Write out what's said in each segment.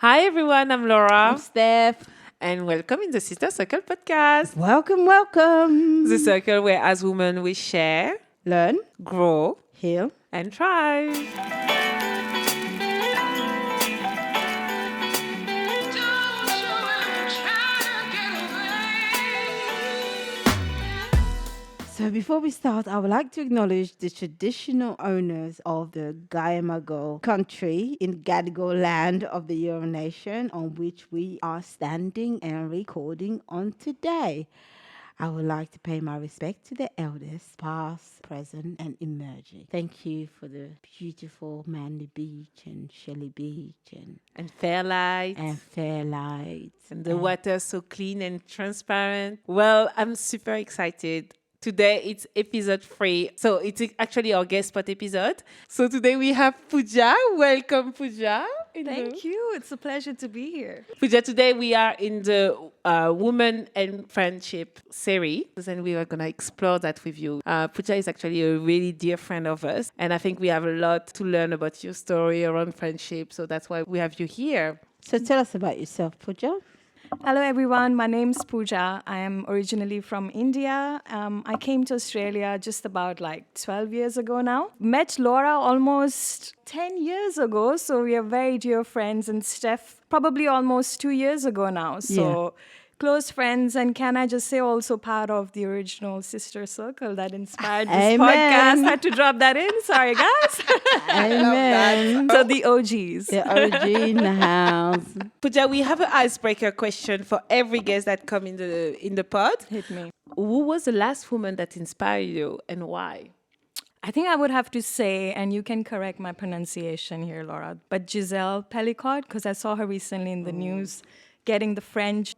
Hi everyone, I'm Laura. I'm Steph. And welcome in the Sister Circle podcast. Welcome, welcome. The circle where as women we share, Learn, grow, heal, and thrive. So before we start, I would like to acknowledge the traditional owners of the Gayamago country in Gadigal land of the Eora Nation on which we are standing and recording on today. I would like to pay my respect to the elders, past, present, and emerging. Thank you for the beautiful Manly Beach and Shelley Beach And Fairlight. and Fairlight. And the water so clean and transparent. Well, I'm super excited. Today it's episode 3. So it's actually our guest spot episode. So today we have Puja. Welcome, Puja. Thank you. It's a pleasure to be here. Puja, today we are in the Women and Friendship series, and we are going to explore that with you. Puja is actually a really dear friend of us, and I think we have a lot to learn about your story around friendship, so that's why we have you here. So tell us about yourself, Puja. Hello, everyone. My name's Puja. I am originally from India. I came to Australia just about 12 years ago now. Met Laura almost 10 years ago, so we are very dear friends, and Steph probably almost 2 years ago now. So close friends, and can I just say also part of the original sister circle that inspired this Amen. podcast. Had to drop that in. Sorry, guys. Amen. So the OGs. The OG in the house. Puja, we have an icebreaker question for every guest that come in the pod. Hit me. Who was the last woman that inspired you, and why? I think I would have to say, and you can correct my pronunciation here, Laura, but Giselle Pellicot, because I saw her recently in the news getting the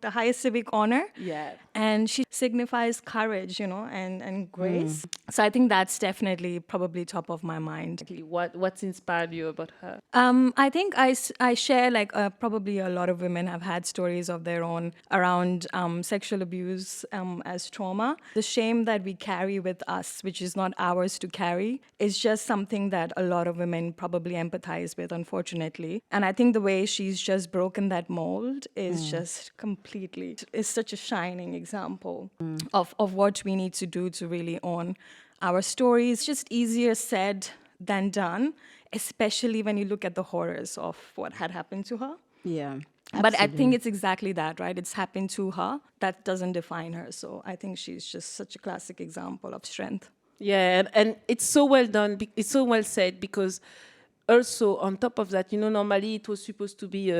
highest civic honor. Yeah. And she signifies courage, and grace. So I think that's definitely probably top of my mind. What's inspired you about her? I think I share probably a lot of women have had stories of their own around sexual abuse as trauma. The shame that we carry with us, which is not ours to carry, is just something that a lot of women probably empathize with, unfortunately. And I think the way she's just broken that mold is just completely, is such a shining example of what we need to do to really own our story. It's just easier said than done, especially when you look at the horrors of what had happened to her. Yeah. But I think it's exactly that, right? It's happened to her. That doesn't define her. So I think she's just such a classic example of strength. Yeah, and it's so well done. It's so well said because also on top of that, normally it was supposed to be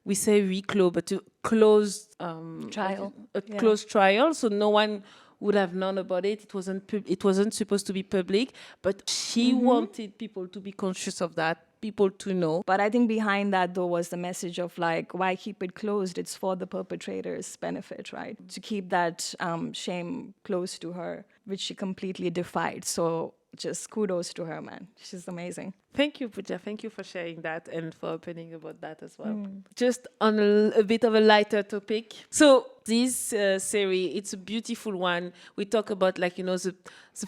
we say huis clos, but a closed Trial. Closed trial, so no one would have known about it. It wasn't supposed to be public, but she wanted people to be conscious of that, people to know. But I think behind that, though, was the message of why keep it closed? It's for the perpetrator's benefit, right? To keep that shame close to her, which she completely defied. So just kudos to her, man. She's amazing. Thank you, Puja. Thank you for sharing that and for opening about that as well. Just on a bit of a lighter topic. So this series, it's a beautiful one. We talk about the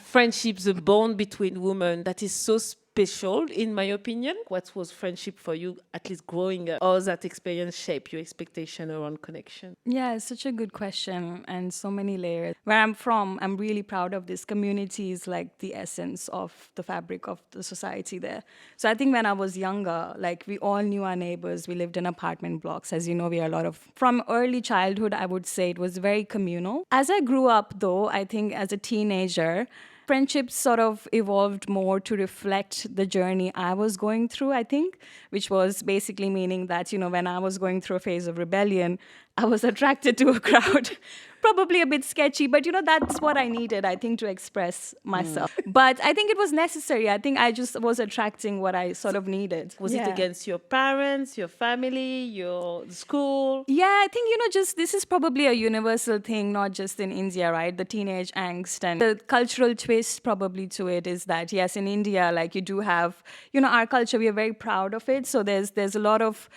friendship, the bond between women that is so special, in my opinion. What was friendship for you, at least growing up? How that experience shape your expectation around connection? Yeah, it's such a good question and so many layers. Where I'm from, I'm really proud of this. Community is like the essence of the fabric of the society there. So I think when I was younger, we all knew our neighbors. We lived in apartment blocks. As you know, we are a lot of... From early childhood, I would say it was very communal. As I grew up, though, I think as a teenager, friendships sort of evolved more to reflect the journey I was going through, I think, which was basically meaning that, when I was going through a phase of rebellion, I was attracted to a crowd. Probably a bit sketchy, but that's what I needed, I think, to express myself. But I think it was necessary. I think I just was attracting what I sort of needed. Was it against your parents, your family, your school? Yeah, I think, just this is probably a universal thing, not just in India, right? The teenage angst and the cultural twist probably to it is that, yes, in India, you do have, our culture, we are very proud of it. So there's a lot of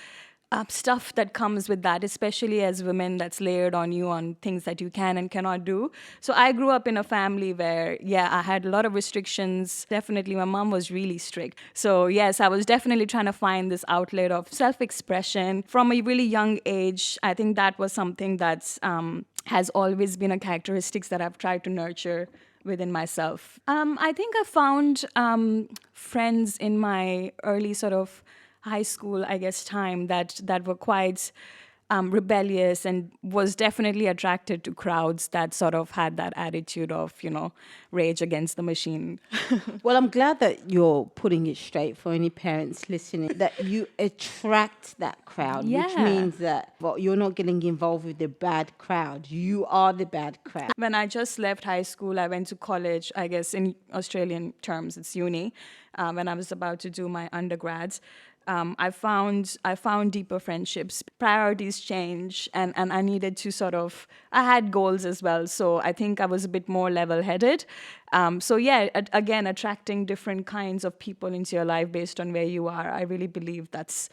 stuff that comes with that, especially as women, that's layered on you on things that you can and cannot do. So I grew up in a family where, I had a lot of restrictions. Definitely, my mom was really strict. So yes, I was definitely trying to find this outlet of self-expression from a really young age. I think that was something that's has always been a characteristics that I've tried to nurture within myself. I think I found friends in my early sort of high school, I guess, time that were quite rebellious and was definitely attracted to crowds that sort of had that attitude of, rage against the machine. Well, I'm glad that you're putting it straight for any parents listening, that you attract that crowd, which Yeah. means that you're not getting involved with the bad crowd. You are the bad crowd. When I just left high school, I went to college, I guess in Australian terms, it's uni, when I was about to do my undergrads. I found deeper friendships. Priorities change, and I needed to I had goals as well. So I think I was a bit more level-headed. Again, attracting different kinds of people into your life based on where you are. I really believe that's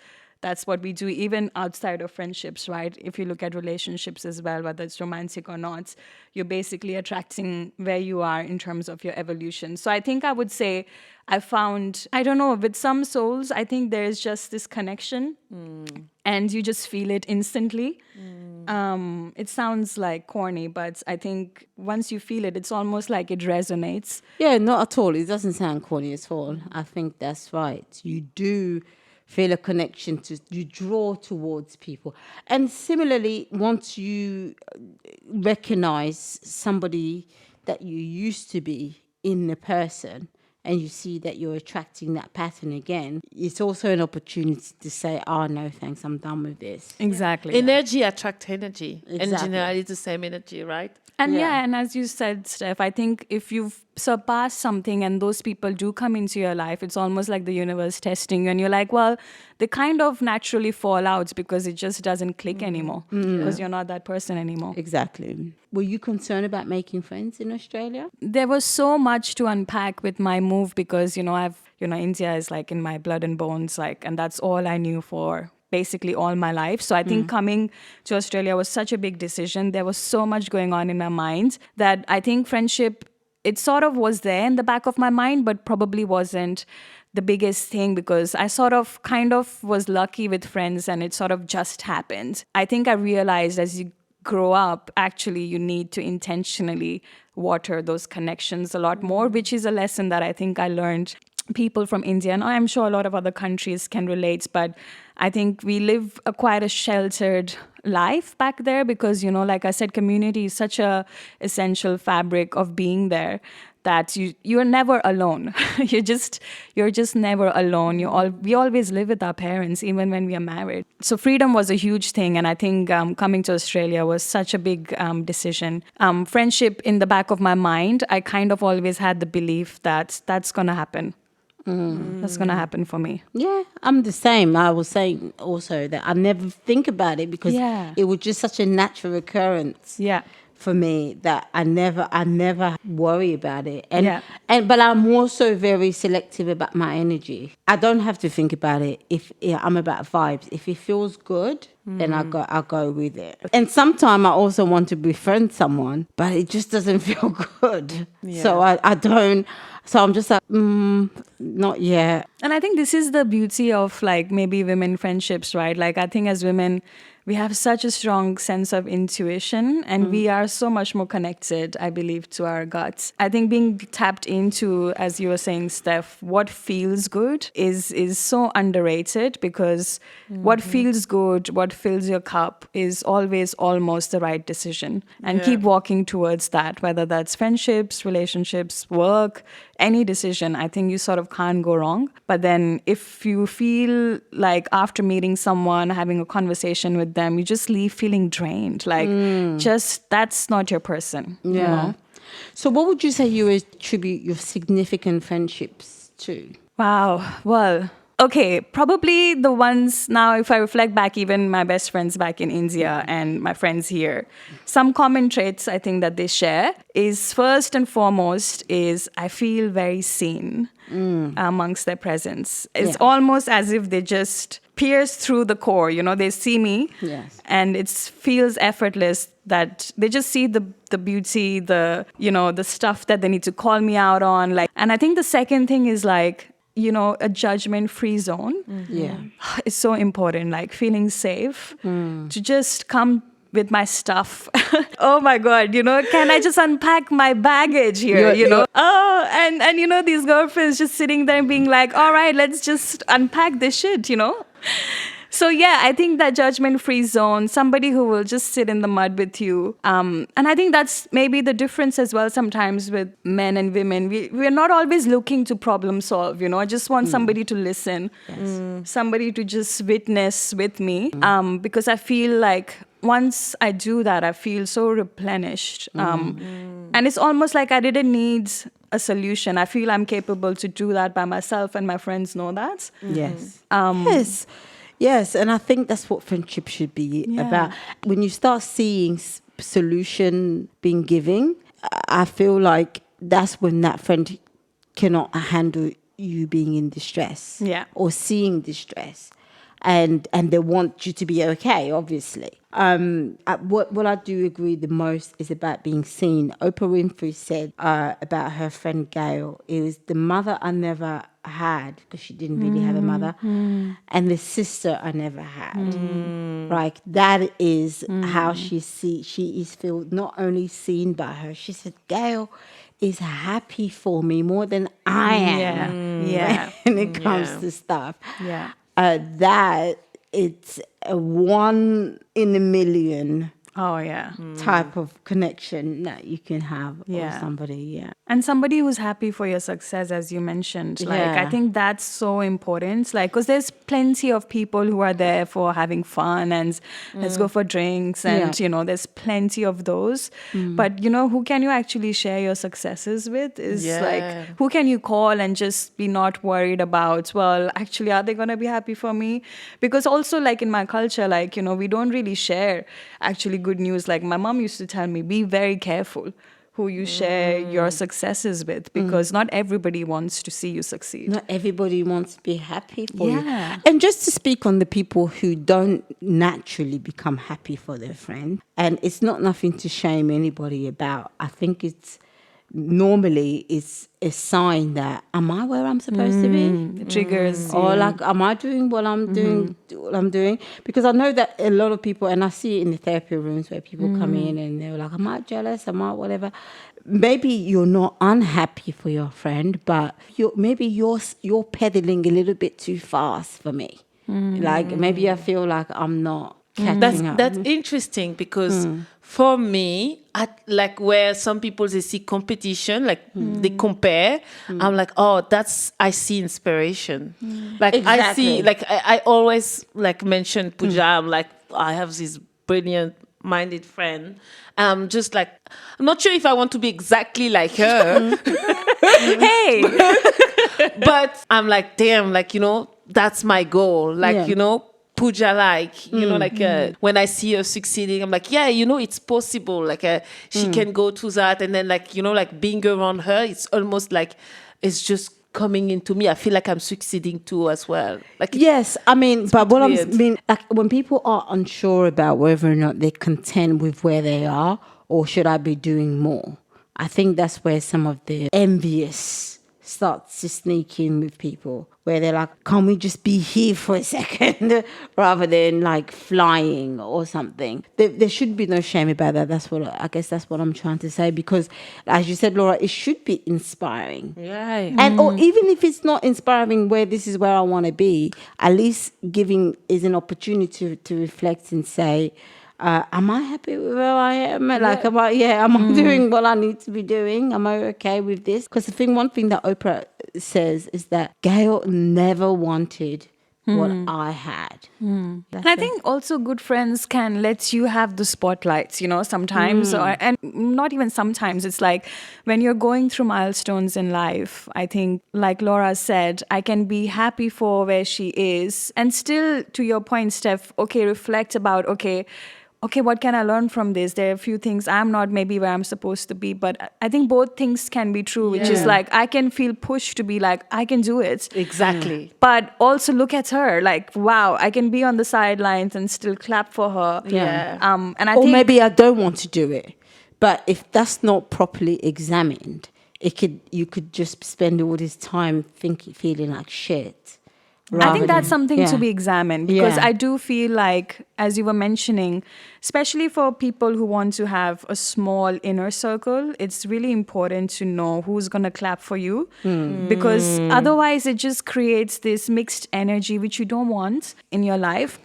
what we do, even outside of friendships, right? If you look at relationships as well, whether it's romantic or not, you're basically attracting where you are in terms of your evolution. So I think I would say I found, I don't know, with some souls, I think there's just this connection and you just feel it instantly. It sounds like corny, but I think once you feel it, it's almost like it resonates. Yeah, not at all. It doesn't sound corny at all. I think that's right. You do feel a connection you draw towards people. And similarly, once you recognize somebody that you used to be in the person, and you see that you're attracting that pattern again, it's also an opportunity to say, oh, no, thanks, I'm done with this. Exactly. Energy attracts energy. And Exactly. generally it's the same energy, right? And Yeah. and as you said, Steph, I think if you've surpassed something and those people do come into your life, it's almost like the universe testing you. And you're like, well, they kind of naturally fall out because it just doesn't click anymore because you're not that person anymore. Exactly. Were you concerned about making friends in Australia? There was so much to unpack with my move because, India is like in my blood and bones, and that's all I knew for basically all my life. So I think coming to Australia was such a big decision. There was so much going on in my mind that I think friendship, it sort of was there in the back of my mind, but probably wasn't the biggest thing because I kind of was lucky with friends and it sort of just happened. I think I realized as you grow up, actually, you need to intentionally water those connections a lot more, which is a lesson that I think I learned. People from India, and I'm sure a lot of other countries can relate, but I think we live quite a sheltered life back there because, like I said, community is such a essential fabric of being there that you're never alone. you're just never alone. We always live with our parents, even when we are married. So freedom was a huge thing, and I think coming to Australia was such a big decision. Friendship in the back of my mind, I kind of always had the belief that that's gonna happen. That's going to happen for me. Yeah, I'm the same. I was saying also that I never think about it because it was just such a natural occurrence for me that I never worry about it. But I'm also very selective about my energy. I don't have to think about it I'm about vibes. If it feels good, then I'll go with it. And sometimes I also want to befriend someone, but it just doesn't feel good. Yeah. So I don't. So I'm just like, not yet. And I think this is the beauty of maybe women friendships, right? I think as women, we have such a strong sense of intuition and we are so much more connected, I believe, to our guts. I think being tapped into, as you were saying, Steph, what feels good is so underrated because what feels good, what fills your cup is always almost the right decision. And keep walking towards that, whether that's friendships, relationships, work, any decision. I think you sort of can't go wrong. But then if you feel like after meeting someone, having a conversation with them, you just leave feeling drained. Just that's not your person. Yeah. You know? So what would you say you attribute your significant friendships to? Wow. Well, okay, probably the ones now, if I reflect back, even my best friends back in India and my friends here, some common traits I think that they share is first and foremost is I feel very seen amongst their presence. It's almost as if they just pierce through the core. They see me, Yes. and it feels effortless that they just see the beauty, the stuff that they need to call me out on. And I think the second thing is a judgment-free zone. Yeah. It's so important, feeling safe to just come with my stuff. Oh my God, can I just unpack my baggage here, Oh, and these girlfriends just sitting there and being like, all right, let's just unpack this shit, So yeah, I think that judgment-free zone, somebody who will just sit in the mud with you. And I think that's maybe the difference as well sometimes with men and women. We're not always looking to problem solve, I just want somebody to listen, somebody to just witness with me. Because I feel like once I do that, I feel so replenished. And it's almost like I didn't need a solution. I feel I'm capable to do that by myself, and my friends know that. Yes. Yes, and I think that's what friendship should be about. When you start seeing solution being given, I feel like that's when that friend cannot handle you being in distress or seeing distress. And they want you to be okay, obviously. What I do agree the most is about being seen. Oprah Winfrey said about her friend Gail, it was the mother I never had, because she didn't really have a mother, and the sister I never had. Like, that is how she is feel not only seen by her. She said, Gail is happy for me more than I am when it comes to stuff. Yeah. That it's a 1 in a million Oh, yeah. type of connection that you can have with somebody, And somebody who's happy for your success, as you mentioned. I think that's so important. Because there's plenty of people who are there for having fun and let's go for drinks. And, there's plenty of those. But, who can you actually share your successes with is who can you call and just be not worried about, well, actually, are they going to be happy for me? Because also, in my culture, we don't really share actually good news. My mom used to tell me, be very careful who you share your successes with, because not everybody wants to see you succeed. Not everybody wants to be happy for you. And just to speak on the people who don't naturally become happy for their friend, and it's not nothing to shame anybody about. I think it's normally it's a sign that, am I where I'm supposed to be? It triggers Or you. am I doing what I'm doing? Because I know that a lot of people, and I see it in the therapy rooms where people come in and they're like, am I jealous? Am I whatever? Maybe you're not unhappy for your friend, but you're pedaling a little bit too fast for me. Maybe I feel like I'm not catching up. That's interesting, because for me, where some people, they see competition, they compare, I'm like, oh, I see inspiration. I see, I always mention Puja. I'm like, I have this brilliant minded friend, and I'm just I'm not sure if I want to be exactly like her. Hey! But I'm like, damn, that's my goal. Puja, when I see her succeeding, I'm like, yeah, it's possible. She can go to that. And then, being around her, it's almost it's just coming into me. I feel like I'm succeeding too as well. Yes, I mean, but what weird. I mean, when people are unsure about whether or not they're content with where they are, or should I be doing more, I think that's where some of the envious starts to sneak in with people, where they're like, can't we just be here for a second rather than flying or something? There should be no shame about that. That's what I'm trying to say, because as you said, Laura, it should be inspiring. Yeah. And or even if it's not inspiring where this is where I want to be, at least giving is an opportunity to reflect and say, am I happy with where I am? Am I doing what I need to be doing? Am I okay with this? Because one thing that Oprah says is that Gail never wanted what I had. And I think also good friends can let you have the spotlights, sometimes, and not even sometimes. It's when you're going through milestones in life, I think, like Laura said, I can be happy for where she is, and still, to your point, Steph, reflect about, okay, what can I learn from this? There are a few things I'm not maybe where I'm supposed to be, but I think both things can be true, which is like I can feel pushed to be like, I can do it. Exactly. But also look at her, like, wow, I can be on the sidelines and still clap for her. Yeah. And I Or think maybe I don't want to do it. But if that's not properly examined, you could just spend all this time feeling like shit. I think that's than- something to yeah. be examined, because Yeah. I do feel like, as you were mentioning, especially for people who want to have a small inner circle, it's really important to know who's going to clap for you, because otherwise it just creates this mixed energy which you don't want in your life.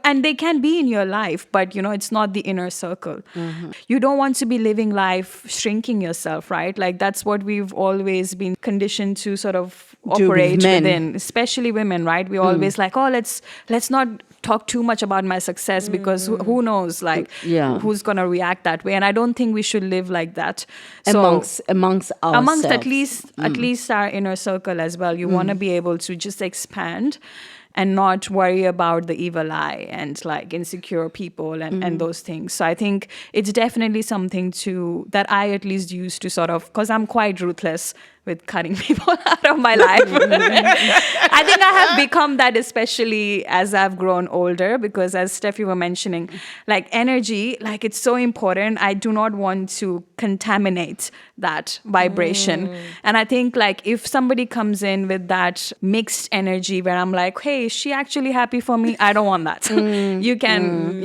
And they can be in your life, but it's not the inner circle. You don't want to be living life shrinking yourself, right? Like that's what we've always been conditioned to sort of Do with operate men. within, especially women, right? We're always like, oh, let's not talk too much about my success, because who knows, like, Yeah. who's gonna react that way? And I don't think we should live like that. So amongst ourselves. amongst at least our inner circle as well, you want to be able to just expand and not worry about the evil eye and like insecure people and those things. So I think it's definitely something that I at least used to sort of, because I'm quite ruthless with cutting people out of my life. I think I have become that, especially as I've grown older, because as Steph, you were mentioning, like energy, like it's so important. I do not want to contaminate that vibration. And I think like if somebody comes in with that mixed energy where I'm like, hey, is she actually happy for me? I don't want that. You can,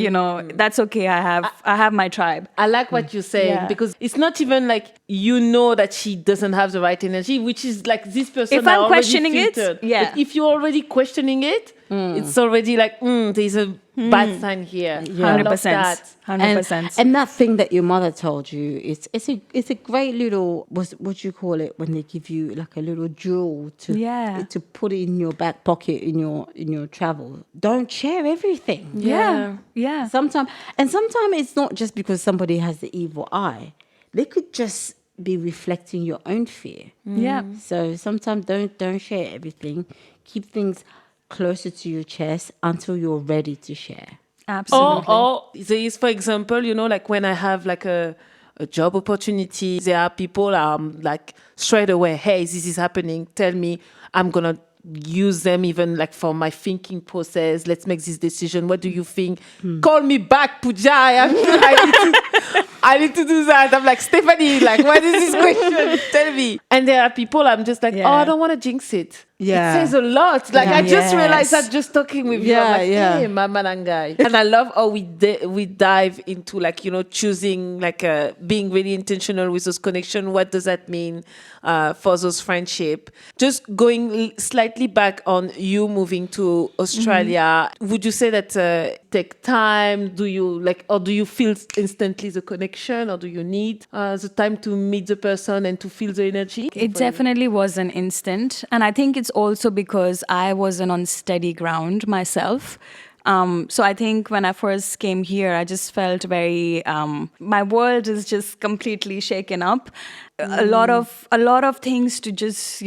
that's okay. I have my tribe. I like what you're saying, Yeah. because it's not even like that she doesn't have the right energy, which is like this person. If are I'm already questioning it, filtered. yeah. But if you're already questioning it, it's already like there's a bad sign here. I love 100%. that. 100%. And that thing that your mother told you, it's a great little, what do you call it when they give you like a little jewel to put in your back pocket in your travel. Don't share everything. Yeah. Sometimes it's not just because somebody has the evil eye. They could just be reflecting your own fear. Yeah. So sometimes don't share everything. Keep things closer to your chest until you're ready to share. Absolutely. Or there is, for example, like when I have like a job opportunity, there are people like straight away, hey, this is happening. Tell me, I'm gonna use them even like for my thinking process. Let's make this decision. What do you think? Call me back, Puja. I need to do that. I'm like, Stephanie, like, what is this question? Tell me. And there are people I'm just like, I don't want to jinx it. Yeah. It says a lot. Like, I just realized that just talking with you. I'm like, Yeah. hey, Mama Nangai. And I love how we dive into like, choosing like being really intentional with those connections. What does that mean for those friendship? Just going slightly back on you moving to Australia, would you say that take time? Do you like, or do you feel instantly the connection, or do you need the time to meet the person and to feel the energy? It definitely was an instant. And I think it's also because I wasn't on steady ground myself. So I think when I first came here, I just felt very, my world is just completely shaken up. A lot of things to just,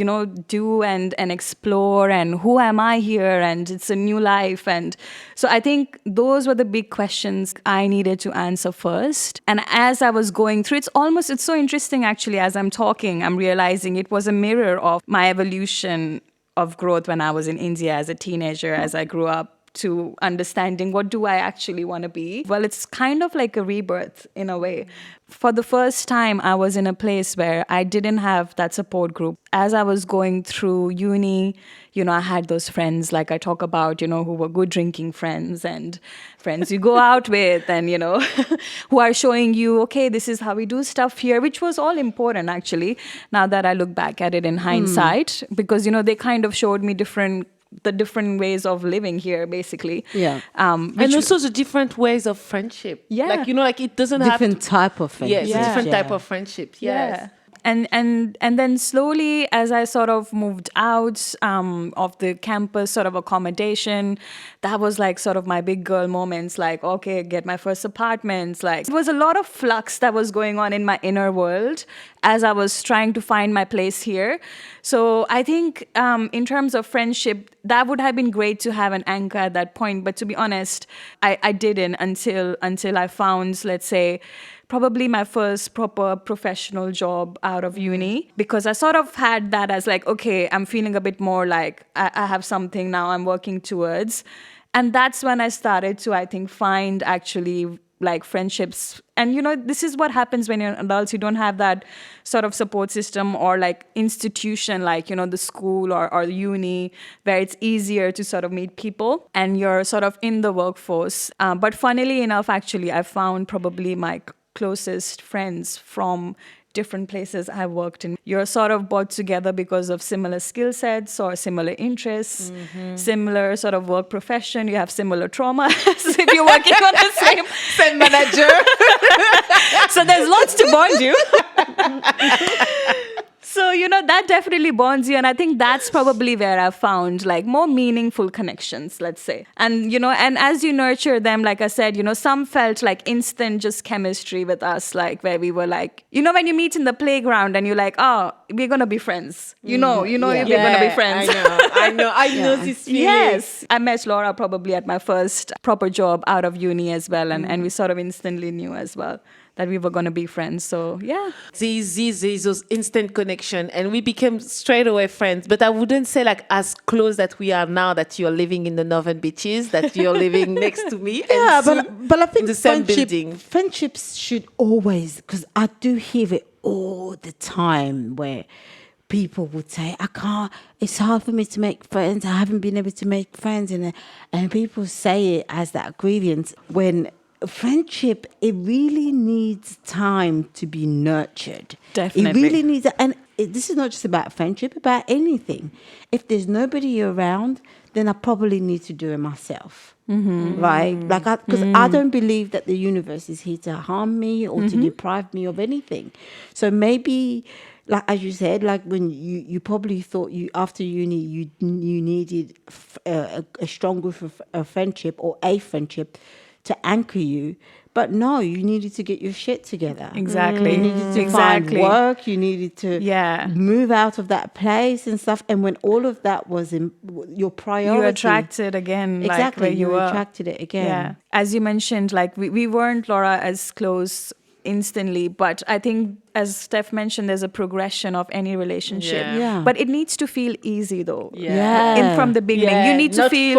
do and explore, and who am I here? And it's a new life. And so I think those were the big questions I needed to answer first. And as I was going through, it's so interesting actually, as I'm talking, I'm realizing it was a mirror of my evolution of growth when I was in India as a teenager, as I grew up, to understanding what do I actually want to be. Well, it's kind of like a rebirth in a way. For the first time, I was in a place where I didn't have that support group. As I was going through uni, I had those friends like I talk about, who were good drinking friends and friends you go out with, and, who are showing you, okay, this is how we do stuff here, which was all important actually, now that I look back at it in hindsight, because, they kind of showed me the different ways of living here, basically. Yeah. And also the different ways of friendship. Yeah. Like, like it doesn't have Different type of friendship. yes, different type of friendship. Yes. Yeah. And then slowly, as I sort of moved out of the campus sort of accommodation, that was like sort of my big girl moments, like, okay, get my first apartments. Like, it was a lot of flux that was going on in my inner world as I was trying to find my place here. So I think in terms of friendship, that would have been great to have an anchor at that point. But to be honest, I didn't until I found, let's say, probably my first proper professional job out of uni, because I sort of had that as like, okay, I'm feeling a bit more like I have something now I'm working towards. And that's when I started to, I think, find actually like friendships. And, you know, this is what happens when you're an adult. You don't have that sort of support system or like institution, like, you know, the school or the uni, where it's easier to sort of meet people and you're sort of in the workforce. But funnily enough, actually, I found probably my closest friends from different places I worked in. You're sort of brought together because of similar skill sets or similar interests, similar sort of work profession. You have similar traumas if you're working on the same manager. So there's lots to bond you. So, you know, that definitely bonds you. And I think that's probably where I found like more meaningful connections, let's say. And, you know, and as you nurture them, like I said, you know, some felt like instant just chemistry with us, like where we were like, you know, when you meet in the playground and you're like, oh, we're going to be friends. You know, we're going to be friends. I know this feeling. Yes. I met Laura probably at my first proper job out of uni as well. And we sort of instantly knew as well that we were going to be friends. So, yeah. There's those instant connection, and we became straight away friends. But I wouldn't say like as close that we are now, that you're living in the Northern Beaches, that you're living next to me. Yeah, and but I think in the same building. Friendships should always, because I do hear it all the time where people would say, it's hard for me to make friends. I haven't been able to make friends. And people say it as that grievance when friendship, it really needs time to be nurtured. Definitely. It really needs, this is not just about friendship, about anything. If there's nobody around, then I probably need to do it myself. Right? Like, because I don't believe that the universe is here to harm me or to deprive me of anything. So maybe, like as you said, like when you probably thought after uni you needed a stronger friendship or a friendship to anchor you, but no, you needed to get your shit together. Exactly. You needed to find work. You needed to move out of that place and stuff. And when all of that was in your priority, you attracted again. Exactly, like where you were. attracted it again. Yeah, as you mentioned, like we weren't, Laura, as close instantly, but I think, as Steph mentioned, there's a progression of any relationship. Yeah. But it needs to feel easy though. Yeah. From the beginning. You need to feel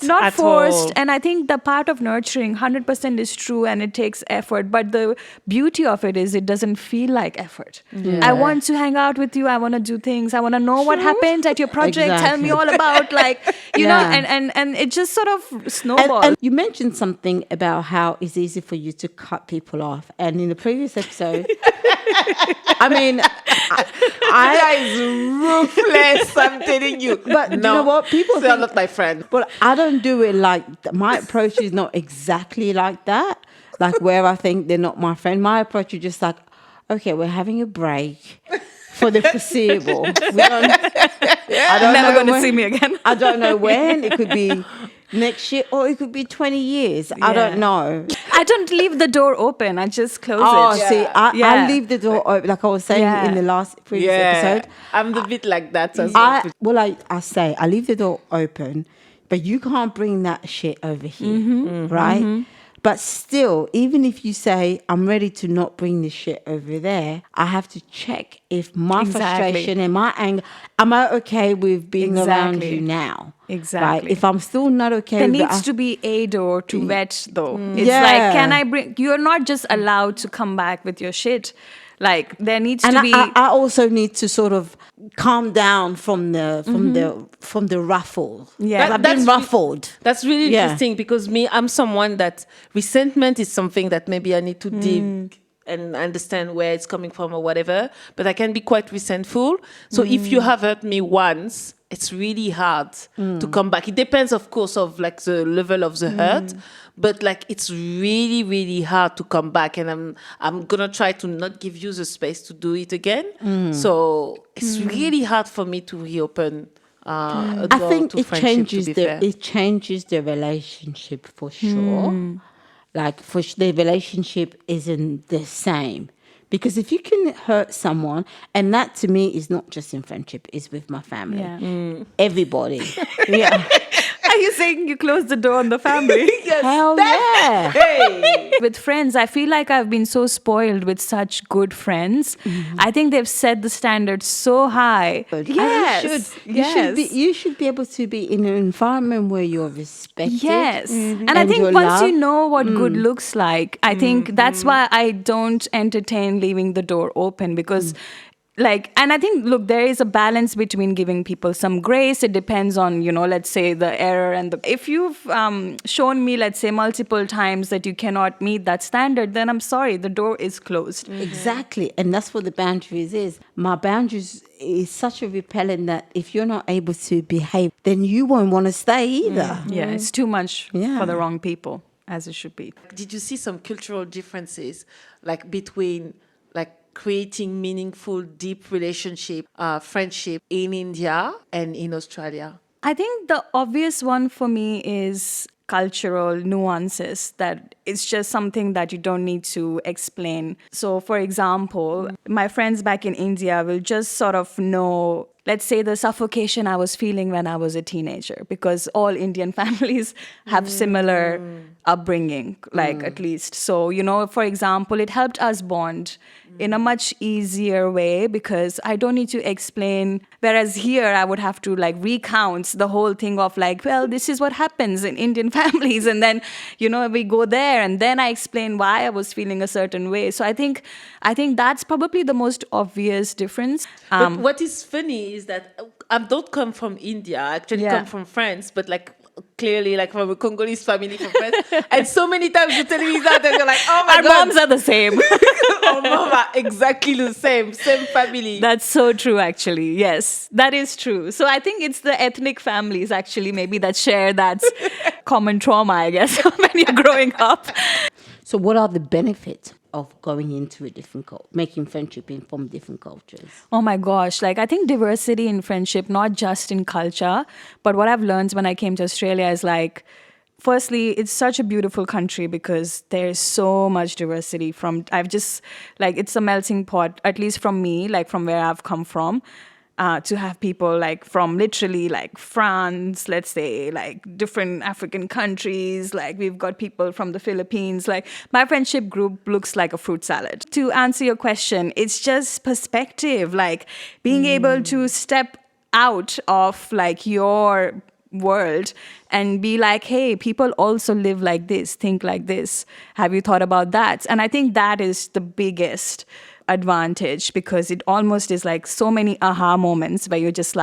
not forced. All. And I think the part of nurturing 100% is true, and it takes effort. But the beauty of it is it doesn't feel like effort. I want to hang out with you. I want to do things. I want to know what happened at your project. Exactly. Tell me all about, like, you know, and it just sort of snowballs. And you mentioned something about how it's easy for you to cut people off. And in the previous episode, I mean, that is ruthless, I'm telling you. But you know what? People are not my friend. But I don't do it like that. My approach is not exactly like that. Like where I think they're not my friend. My approach is just like, okay, we're having a break for the foreseeable. You're never going to see me again. I don't know when. It could be next year or it could be 20 years. I don't know. I don't leave the door open. I just close it. See, I leave the door open, like I was saying in the last previous episode. I'm a bit like that as well. I say, I leave the door open, but you can't bring that shit over here, right? But still, even if you say, I'm ready to not bring this shit over there, I have to check if my frustration and my anger, am I okay with being around you now? Exactly. Right? If I'm still not okay there with needs to be a door to vet, though. It's like, can I bring, you're not just allowed to come back with your shit. Like there needs to be. I also need to sort of calm down from the ruffle. Yeah, I've been ruffled. That's really interesting because I'm someone that resentment is something that maybe I need to dig and understand where it's coming from or whatever. But I can be quite resentful. So if you have hurt me once, it's really hard to come back. It depends, of course, of like the level of the hurt. But like it's really, really hard to come back, and I'm gonna try to not give you the space to do it again. So it's really hard for me to reopen a door I think to it friendship. changes the relationship for sure. Like the relationship isn't the same Because if you can hurt someone, and that to me is not just in friendship, it's with my family. Yeah. Everybody. Yeah. Are you saying you closed the door on the family? Hell yeah. Hey. With friends, I feel like I've been so spoiled with such good friends. I think they've set the standard so high. Yes. You should be able to be in an environment where you're respected. Yes. And I And think your once you love. know what good looks like, I think that's why I don't entertain leaving the door open because and I think, look, there is a balance between giving people some grace. It depends on, let's say the error if you've shown me, let's say multiple times that you cannot meet that standard, then I'm sorry, the door is closed. Exactly. And that's what the boundaries is. My boundaries is such a repellent that if you're not able to behave, then you won't want to stay either. Yeah, it's too much Yeah. for the wrong people, as it should be. Did you see some cultural differences, like between like creating meaningful, deep relationship, friendship in India and in Australia? I think the obvious one for me is cultural nuances, that it's just something that you don't need to explain. So, for example, my friends back in India will just sort of know, let's say, the suffocation I was feeling when I was a teenager, because all Indian families have similar upbringing, like at least. So, for example, it helped us bond in a much easier way because I don't need to explain. Whereas here, I would have to recount the whole thing of this is what happens in Indian families. And then, we go there and then I explain why I was feeling a certain way. So I think that's probably the most obvious difference. But what is funny is that I don't come from India. I actually come from France, but clearly from a Congolese family from France. And so many times you're telling me that and you're like, oh my Our God. moms are the same. Our mom are exactly the same family. That's so true, actually. Yes, that is true. So I think it's the ethnic families, actually, maybe that share that common trauma, I guess, when you're growing up. So what are the benefits of going into a making friendship from different cultures? Oh my gosh, I think diversity in friendship, not just in culture, but what I've learned when I came to Australia is firstly, it's such a beautiful country because there's so much diversity it's a melting pot, at least from me, from where I've come from. To have people from literally France, let's say, different African countries. We've got people from the Philippines. My friendship group looks like a fruit salad. To answer your question, it's just perspective, being able to step out of your world and be hey, people also live like this, think like this. Have you thought about that? And I think that is the biggest advantage because it almost is so many aha moments where you're just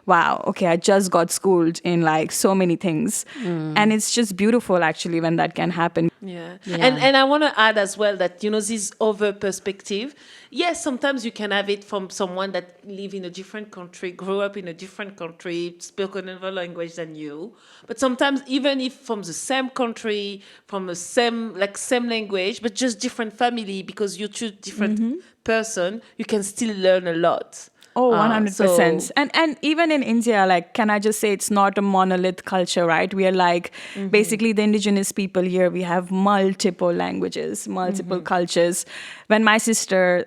wow, okay, I just got schooled in so many things. And it's just beautiful actually when that can happen. Yeah. And I want to add as well that, this other perspective, yes, sometimes you can have it from someone that live in a different country, grew up in a different country, spoke another language than you. But sometimes even if from the same country, from the same language, but just different family, because you choose different person, you can still learn a lot. Oh, 100%. And even in India, can I just say it's not a monolith culture, right? We are basically the indigenous people here. We have multiple languages, multiple cultures. When my sister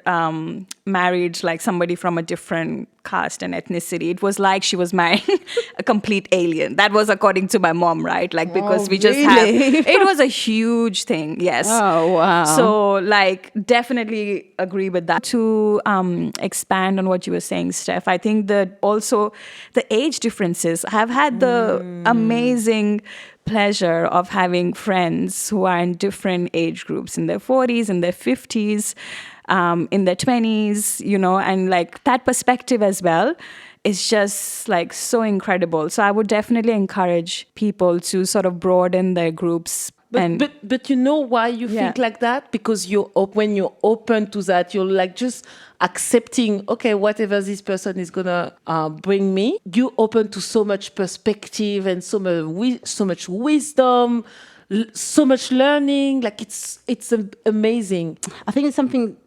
married somebody from a different caste and ethnicity, it was she was marrying a complete alien. That was according to my mom, right? Because we just have, it was a huge thing. Yes. Oh, wow. So definitely agree with that. To expand on what you were saying, Steph, I think that also the age differences. I've had the amazing pleasure of having friends who are in different age groups, in their 40s, in their 50s, in their 20s, and that perspective as well is just so incredible. So I would definitely encourage people to sort of broaden their groups. But you know why you think like that? Because when you're open to that, you're just accepting, okay, whatever this person is gonna bring me. You open to so much perspective and so much wisdom, so much learning. It's amazing. I think it's something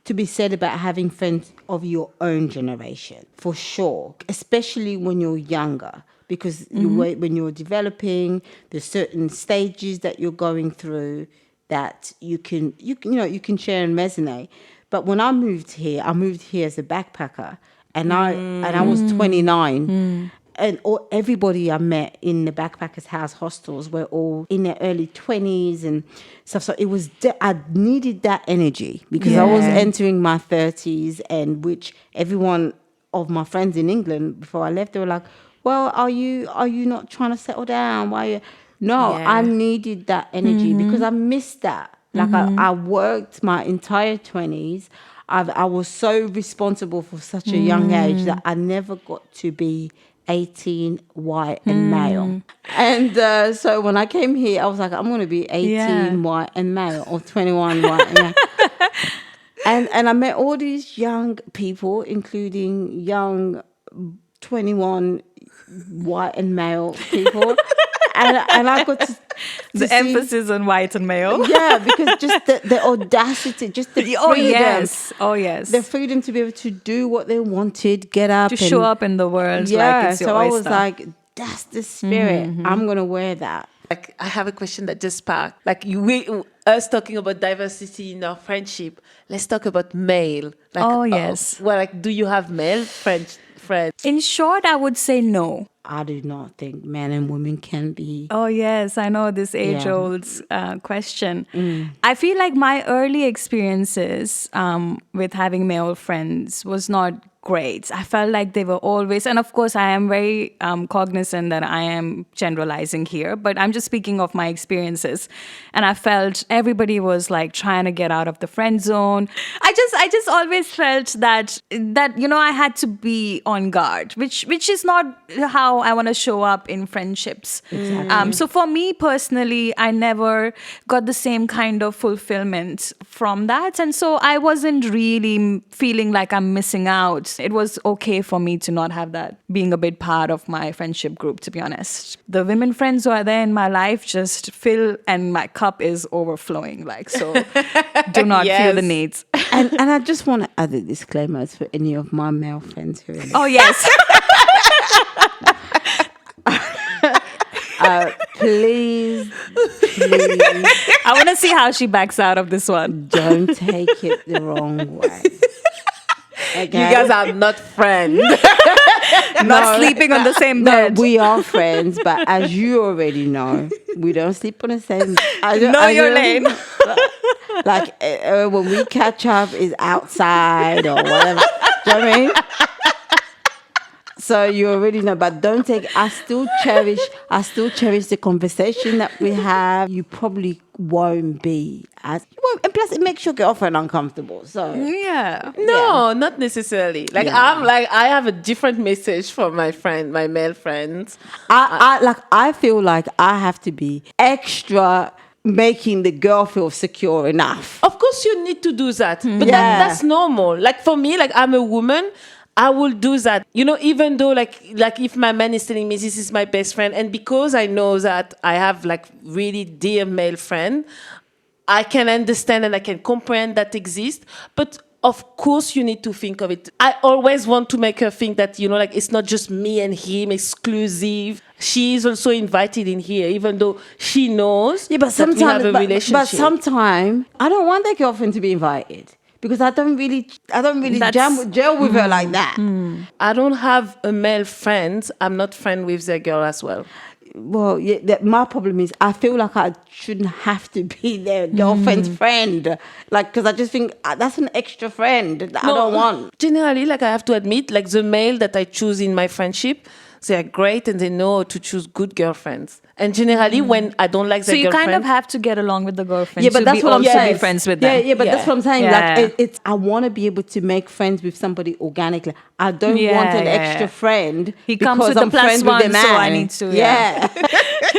to be said about having friends of your own generation, for sure, especially when you're younger. Because when you're developing, there's certain stages that you're going through that you can share and resonate. But when I moved here as a backpacker, and I was 29. And everybody I met in the backpackers' house hostels were all in their early 20s and stuff. So it was, I needed that energy because I was entering my 30s, and which everyone of my friends in England before I left, they were like, well, are you not trying to settle down? Why are you? No, I needed that energy because I missed that. Like I worked my entire 20s. I was so responsible for such a young age that I never got to be 18, white and male. And so when I came here, I was like, I'm going to be 18, white and male, or 21, white and male. And I met all these young people, including young 21 white and male people. And I got to the see, emphasis on white and male. Yeah, because just the audacity, just the freedom. Oh yes. The freedom to be able to do what they wanted, get up. To show up in the world yeah, like it's your so oyster. I was like, that's the spirit. I'm going to wear that. Like, I have a question that just sparked. Like, us talking about diversity in our friendship, let's talk about male. Like, yes. Well, like, do you have male friends? In short, I would say no. I do not think men and women can be. Oh, yes. I know this age-old question. I feel like my early experiences with having male friends was not great. I felt like they were always, and of course, I am very cognizant that I am generalizing here, but I'm just speaking of my experiences. And I felt everybody was like trying to get out of the friend zone. I just always felt that I had to be on guard, which is not how I want to show up in friendships. Exactly. So for me personally, I never got the same kind of fulfillment from that, and so I wasn't really feeling like I'm missing out. It was okay for me to not have that being a big part of my friendship group, to be honest. The women friends who are there in my life just fill, and my cup is overflowing. Like, so do not feel the needs. And I just want to add a disclaimer for any of my male friends who are Oh, yes. please, I want to see how she backs out of this one. don't take it the wrong way. Okay? You guys are not friends. Not sleeping on the same No, bed. we are friends, but as you already know, we don't sleep on the same. Know your lane. Like when we catch up is outside or whatever. Do you know what I mean? So you already know, but don't take. I still cherish the conversation that we have. You probably won't be as. And plus, it makes your girlfriend uncomfortable. So Yeah. No, not necessarily. Like, I have a different message for my male friends. I feel like I have to be extra, making the girl feel secure enough. Of course, you need to do that, but Yeah. that's normal. Like, for me, like, I'm a woman, I will do that. Even though, like if my man is telling me this is my best friend, and because I know that I have like really dear male friend, I can understand and I can comprehend that exists. But of course, you need to think of it. I always want to make her think that, like, it's not just me and him exclusive. She is also invited in here, even though she knows that we have a relationship. But sometimes I don't want that girlfriend to be invited because I don't really gel with her like that. I don't have a male friend. I'm not friend with the girl as well. Well, yeah, my problem is I feel like I shouldn't have to be their girlfriend's friend. Like, because I just think that's an extra friend that I don't want. Generally, like, I have to admit, like, the male that I choose in my friendship, they are great and they know how to choose good girlfriends. And generally, when I don't like So the you girlfriend... kind of have to get along with the girlfriend Yeah, but to that's be what I'm also saying. be friends with them. Yeah, but that's what I'm saying. Yeah. Like, I want to be able to make friends with somebody organically. I don't want an extra friend. He comes because with the I'm plus friends with one, the man. so I need to. Yeah.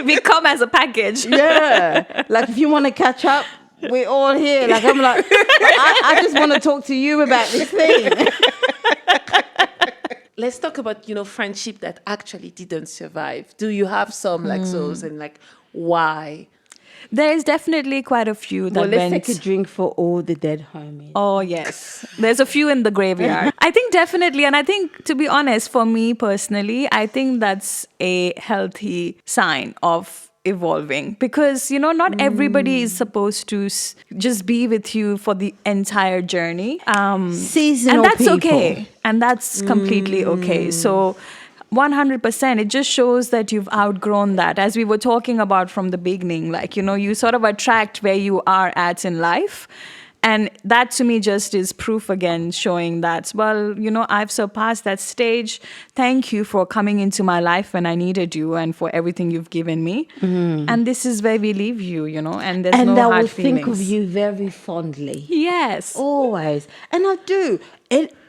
We come as a package. Yeah. Like, if you want to catch up, we're all here. Like, I'm like, I just want to talk to you about this thing. Let's talk about, friendship that actually didn't survive. Do you have some like those, and like why? There is definitely quite a few that Well, let's went. take a drink for all the dead homies. Oh, yes. There's a few in the graveyard. I think definitely. And I think, to be honest, for me personally, I think that's a healthy sign of evolving, because not everybody is supposed to just be with you for the entire journey, Seasonal and that's people. okay, and that's completely okay. So 100%, it just shows that you've outgrown that, as we were talking about from the beginning. Like, you sort of attract where you are at in life. And that to me just is proof again, showing that, well, I've surpassed that stage. Thank you for coming into my life when I needed you, and for everything you've given me. And this is where we leave you, and there's no And I hard will think of feelings. you very fondly. Yes. Always. And I do.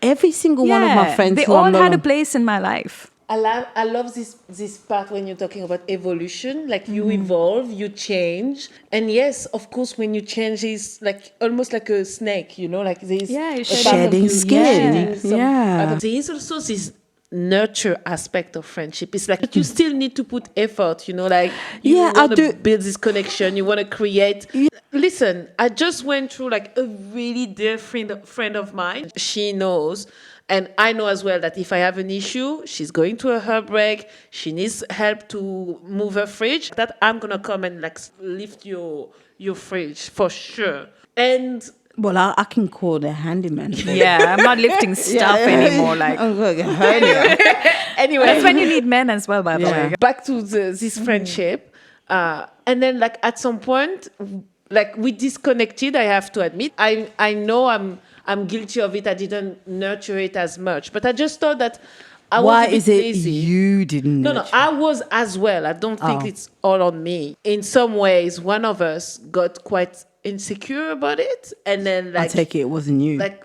Every single one of my friends they who all I'm had a alone- place in my life. I love this part when you're talking about evolution. Like you evolve, you change, and yes, of course, when you change, it's like almost like a snake. Like there's Yeah, you're a part of shedding you skin. shedding some Yeah. part of- There is also this nurture aspect of friendship. It's like you still need to put effort. Like you Yeah, I want to do. build this connection. You want to create. Listen, I just went through like a really dear friend of mine. She knows. And I know as well that if I have an issue, she's going to a herb break, she needs help to move her fridge, that I'm going to come and like lift your fridge for sure. And Well, I can call the handyman. Yeah, I'm not lifting stuff anymore. Like, I'm going to hurt you. anyway, that's when you need men as well, by the way. back to this friendship. And then like at some point, like we disconnected, I have to admit. I know I'm guilty of it. I didn't nurture it as much. But I just thought that I was Why a bit is it lazy. you didn't No, nurture? I was as well. I don't think it's all on me. In some ways, one of us got quite insecure about it. And then I like take it wasn't you. like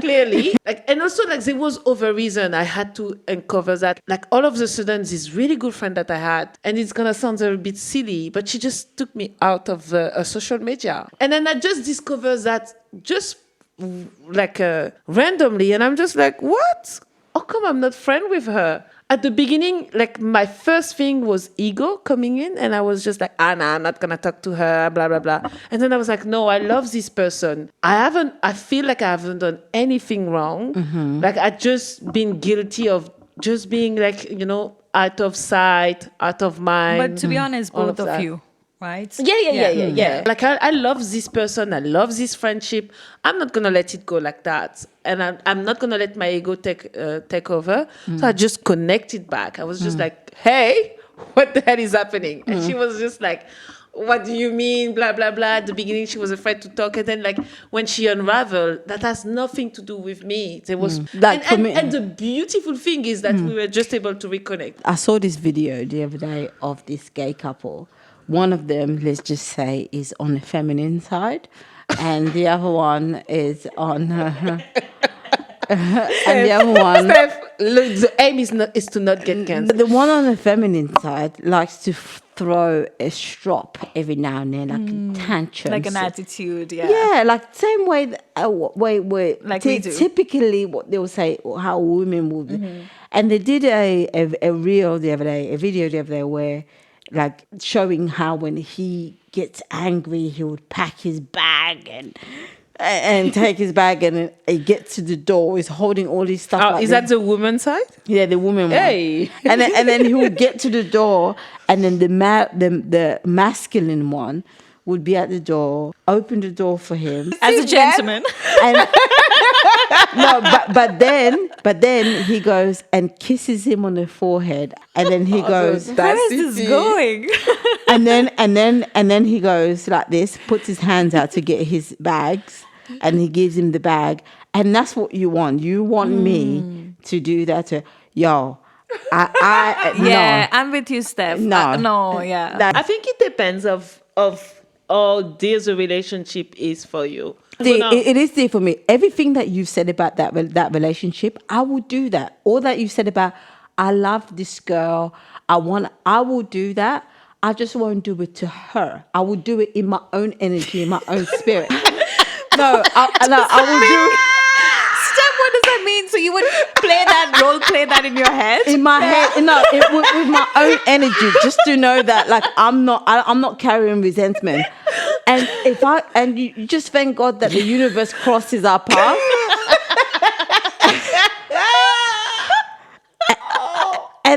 clearly like, and also like there was other reason I had to uncover that, like all of a sudden this really good friend that I had, and it's gonna sound a bit silly, but she just took me out of social media, and then I just discovered that just like randomly, and I'm just like, what? How come I'm not friend with her? At the beginning, like my first thing was ego coming in, and I was just like, nah, I'm not gonna talk to her, blah blah blah. And then I was like, no, I love this person. I feel like I haven't done anything wrong. Like I just been guilty of just being like, out of sight, out of mind. But to be honest, all both of that. you, right? Yeah. Like I love this person. I love this friendship. I'm not gonna let it go like that, and I'm not gonna let my ego take over. So I just connected back. I was just like, hey, what the hell is happening? And she was just like, what do you mean? Blah blah blah. At the beginning, she was afraid to talk, and then like when she unraveled, that has nothing to do with me. There was Like for me- and the beautiful thing is that we were just able to reconnect. I saw this video the other day of this gay couple. One of them, let's just say, is on the feminine side, and the other one is on, and the other one, Steph, look, the aim is to not get cancelled. the one on the feminine side likes to throw a strop every now and then, like a tantrum, Like an attitude, yeah. Yeah, like same way, way Like we do. typically what they will say, or how women will be. And they did a reel the other day, a video the other day where like showing how when he gets angry, he would pack his bag and take his bag, and then he gets to the door, he's holding all his stuff. Oh, like is this. that the woman's side? Yeah, the woman Hey. one. And then he would get to the door, and then the masculine one would be at the door, open the door for him. As a gentleman. And no, but then he goes and kisses him on the forehead, and then he goes, Where is this going? and then he goes like this, puts his hands out to get his bags, and he gives him the bag, and that's what you want. You want me to do that to yo. Yeah, I'm with you, Steph. No. No, yeah. That- I think it depends of how dear the relationship is for you. It is there for me. Everything that you've said about that relationship, I will do that. All that you said about, I love this girl, I will do that. I just won't do it to her. I will do it in my own energy, in my own spirit. I will do Steph, what does that mean? So you would play that in your head? in my head, with my own energy, just to know that like I'm not carrying resentment. And you just thank God that the universe crosses our path.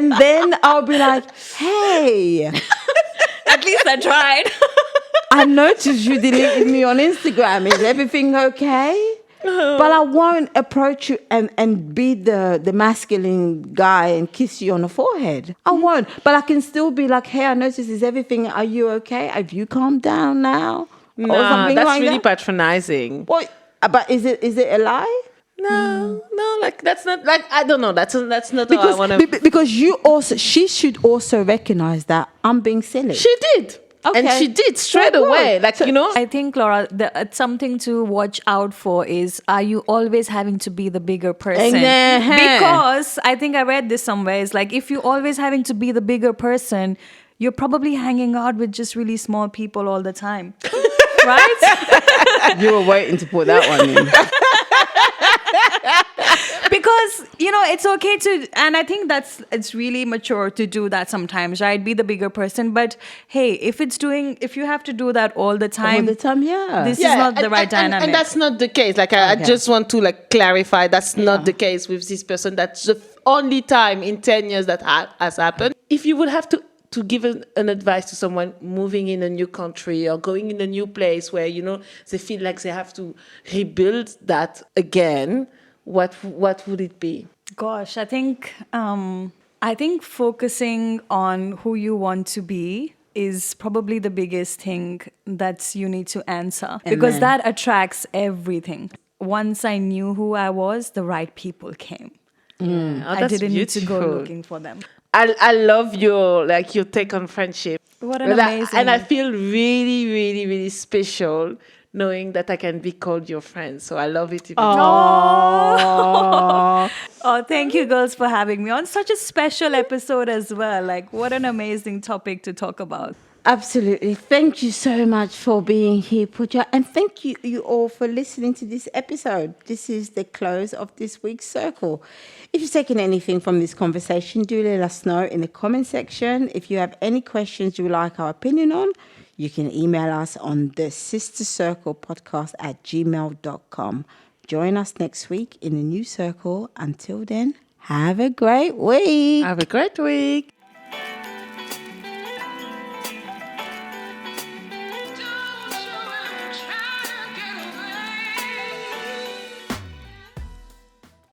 And then I'll be like, hey, At least I tried. I noticed you deleted me on Instagram. Is everything okay? But I won't approach you and be the masculine guy and kiss you on the forehead. I won't. But I can still be like, hey, I noticed, is everything, are you okay? Have you calmed down now? Or No, something that's like really that? patronizing. What? But is it a lie? No, like that's not like I don't know. That's not how I want to. Because she should also recognize that I'm being silly. She did, and Okay. she did straight So away. good. Like So- you know, I think, Laura, something to watch out for is, are you always having to be the bigger person? Uh-huh. Because I think I read this somewhere. It's like, if you're always having to be the bigger person, you're probably hanging out with just really small people all the time. Right? You were waiting to put that one in. Because, it's okay to, and I think it's really mature to do that sometimes, right? Be the bigger person. But hey, if you have to do that all the time, All the time, yeah. this is not the right dynamic. and that's not the case. Like I Okay. just want to like clarify that's not the case with this person. That's the only time in 10 years that has happened. If you would have to give an advice to someone moving in a new country or going in a new place where they feel like they have to rebuild that again, what would it be? Gosh, I think focusing on who you want to be is probably the biggest thing that you need to answer, because Amen. that attracts everything. Once I knew who I was, the right people came. Oh, I that's didn't need to go beautiful. looking for them. I love your take on friendship. What an But amazing... and I feel really, really, really special knowing that I can be called your friend. So I love it even more. Oh, thank you, girls, for having me on such a special episode as well. Like, what an amazing topic to talk about. Absolutely. Thank you so much for being here, Puja. And thank you all for listening to this episode. This is the close of this week's Circle. If you've taken anything from this conversation, do let us know in the comment section. If you have any questions you would like our opinion on, you can email us on the sistercirclepodcast@gmail.com. Join us next week in a new circle. Until then, have a great week. Have a great week.